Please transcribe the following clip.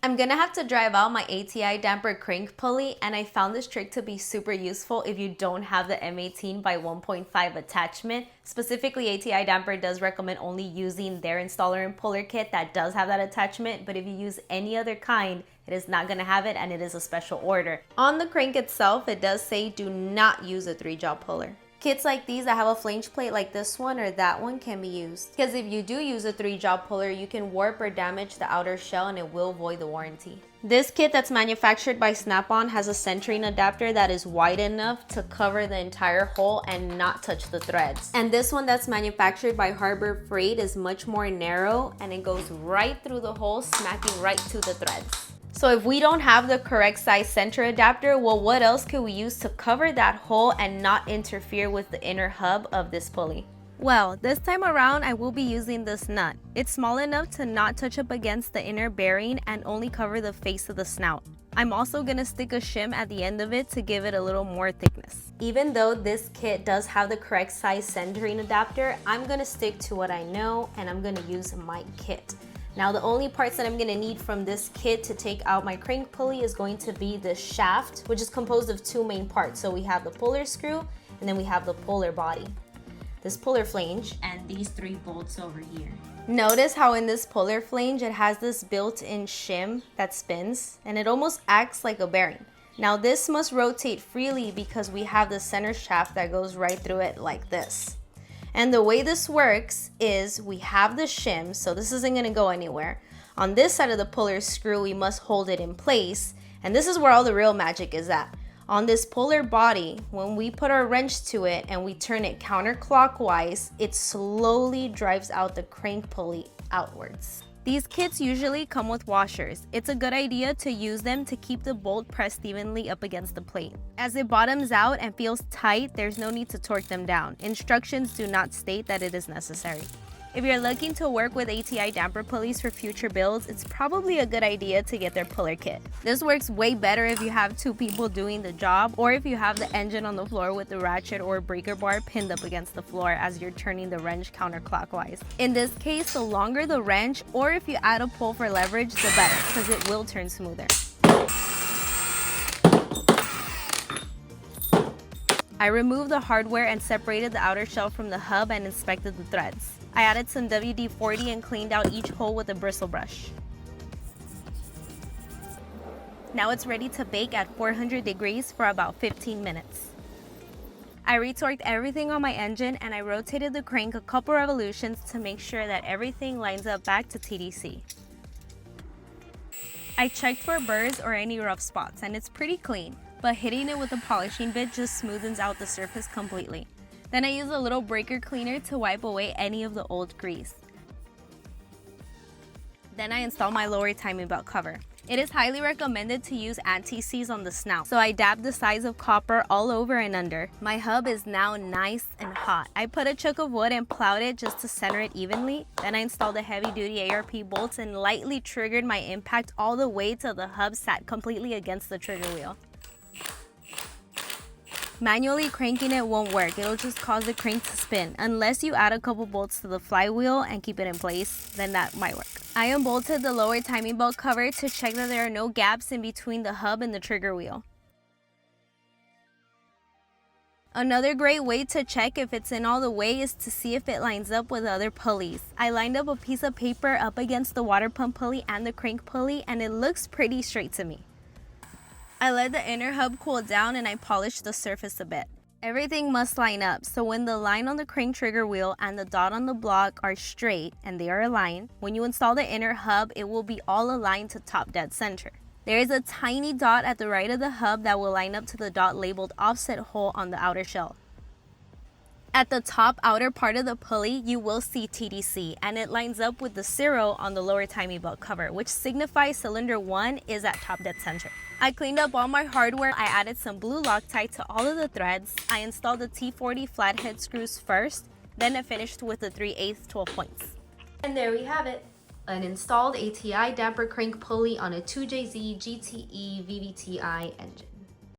I'm gonna have to drive out my ATI damper crank pulley, and I found this trick to be super useful if you don't have the M18 by 1.5 attachment. Specifically, ATI damper does recommend only using their installer and puller kit that does have that attachment, but if you use any other kind, it is not gonna have it, and it is a special order. On the crank itself, it does say do not use a 3-jaw puller. Kits like these that have a flange plate like this one or that one can be used. Because if you do use a 3-jaw puller, you can warp or damage the outer shell and it will void the warranty. This kit that's manufactured by Snap-on has a centering adapter that is wide enough to cover the entire hole and not touch the threads. And this one that's manufactured by Harbor Freight is much more narrow and it goes right through the hole, smacking right to the threads. So if we don't have the correct size center adapter, well, what else could we use to cover that hole and not interfere with the inner hub of this pulley? Well, this time around, I will be using this nut. It's small enough to not touch up against the inner bearing and only cover the face of the snout. I'm also gonna stick a shim at the end of it to give it a little more thickness. Even though this kit does have the correct size centering adapter, I'm gonna stick to what I know and I'm gonna use my kit. Now the only parts that I'm gonna need from this kit to take out my crank pulley is going to be the shaft, which is composed of 2 main parts. So we have the puller screw and then we have the puller body, this puller flange, and these 3 bolts over here. Notice how in this puller flange it has this built-in shim that spins and it almost acts like a bearing. Now this must rotate freely because we have the center shaft that goes right through it like this. And the way this works is we have the shim, so this isn't gonna go anywhere. On this side of the puller screw, we must hold it in place. And this is where all the real magic is at. On this puller body, when we put our wrench to it and we turn it counterclockwise, it slowly drives out the crank pulley outwards. These kits usually come with washers. It's a good idea to use them to keep the bolt pressed evenly up against the plate. As it bottoms out and feels tight, there's no need to torque them down. Instructions do not state that it is necessary. If you're looking to work with ATI damper pulleys for future builds, it's probably a good idea to get their puller kit. This works way better if you have 2 people doing the job or if you have the engine on the floor with the ratchet or breaker bar pinned up against the floor as you're turning the wrench counterclockwise. In this case, the longer the wrench or if you add a pull for leverage, the better, because it will turn smoother. I removed the hardware and separated the outer shell from the hub and inspected the threads. I added some WD-40 and cleaned out each hole with a bristle brush. Now it's ready to bake at 400 degrees for about 15 minutes. I retorqued everything on my engine and I rotated the crank a couple revolutions to make sure that everything lines up back to TDC. I checked for burrs or any rough spots and it's pretty clean, but hitting it with a polishing bit just smoothens out the surface completely. Then I use a little breaker cleaner to wipe away any of the old grease. Then I install my lower timing belt cover. It is highly recommended to use anti-seize on the snout, so I dabbed the sides of copper all over and under. My hub is now nice and hot. I put a chunk of wood and plowed it just to center it evenly. Then I installed the heavy-duty ARP bolts and lightly triggered my impact all the way till the hub sat completely against the trigger wheel. Manually cranking it won't work, it'll just cause the crank to spin. Unless you add a couple bolts to the flywheel and keep it in place, then that might work. I unbolted the lower timing belt cover to check that there are no gaps in between the hub and the trigger wheel. Another great way to check if it's in all the way is to see if it lines up with other pulleys. I lined up a piece of paper up against the water pump pulley and the crank pulley and it looks pretty straight to me. I let the inner hub cool down and I polished the surface a bit. Everything must line up, so when the line on the crank trigger wheel and the dot on the block are straight and they are aligned, when you install the inner hub, it will be all aligned to top dead center. There is a tiny dot at the right of the hub that will line up to the dot labeled offset hole on the outer shell. At the top outer part of the pulley, you will see TDC, and it lines up with the 0 on the lower timing belt cover, which signifies cylinder 1 is at top dead center. I cleaned up all my hardware. I added some blue Loctite to all of the threads. I installed the T40 flathead screws first, then I finished with the 3/8 12 points. And there we have it. An installed ATI damper crank pulley on a 2JZ GTE VVTi engine.